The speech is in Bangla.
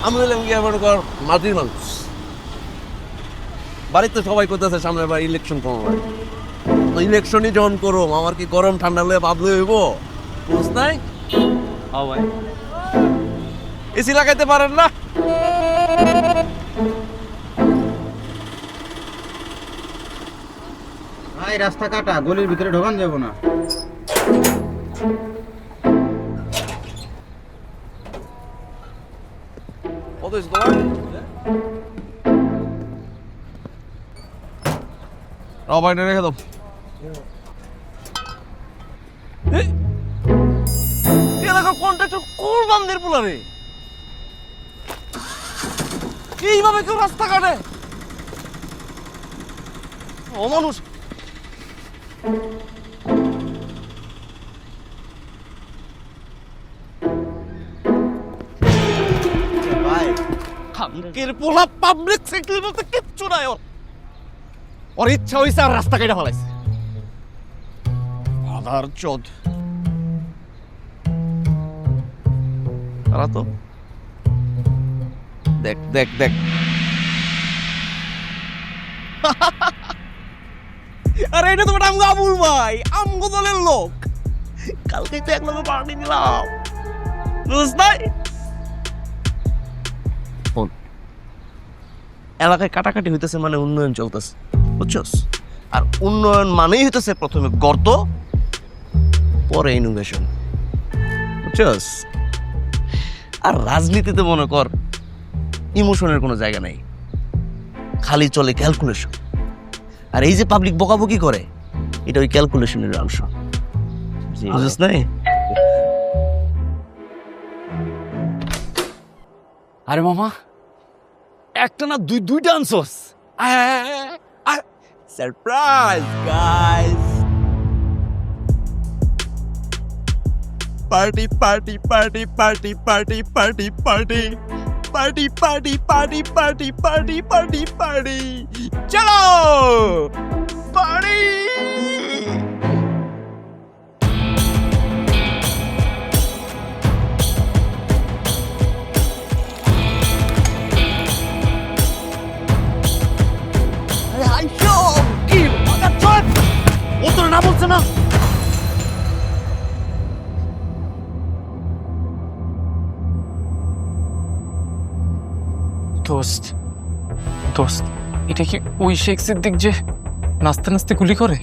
আমি বললাম কি মনে কর মাটির মানুষ, বাড়িতে সবাই করতেছে সামনে বার ইলেকশন করবো, ইলেকশনই যখন করো আমার কি গরম ঠান্ডা হলে ভাবলে হইব? বুঝ নাই ভাই এসি লাগাইতে পারেন না? ভাই রাস্তা কাটা, গলির ভিতরে ঢোকান যাবো না। কত হয়েছে তোমার? বাইরে রেখে দাও। এলাকার কন্ট্রাক্টর কোন বান্দের পোলারে এইভাবে কেউ রাস্তা কাটে? অমানুষ। ভাই খানকের পোলা পাবলিক সেক্টর বলতে কিচ্ছু নাই ওর। ওর ইচ্ছা হইছে আর রাস্তা কেটে ফেলাইছে। আধার চোদ তারা তো দেখ দেখ দেখ আরে এটা তো আমগো আবুল ভাই, আমগো দলের লোক। কালকে তো এক লগে পার্টি দিলাম, বুঝছ নাই? এলাকায় কাটাকাটি হইতেছে মানে উন্নয়ন চলতেছে, বুঝছস? আর উন্নয়ন মানেই হইতেছে প্রথমে গর্ত, পরে ইনোভেশন, বুঝছস? আর রাজনীতিতে মনে কর ইমোশনের কোনো জায়গা নাই, খালি চলে ক্যালকুলেশন। আর এই যে পাবলিক বকাবকি করে, এটা ওই ক্যালকুলেশনের অংশ, বুঝছস নাই? আরে মামা একটা না দুইটা আনছস। Surprise guys, party party party party party party party party party party party party party party চলো পার্টি। ও তোর না বলছে না? দোস্ত দোস্ত এটা কি ওই শেখ সিদ্দিক যে নাচতে নাচতে গুলি করে?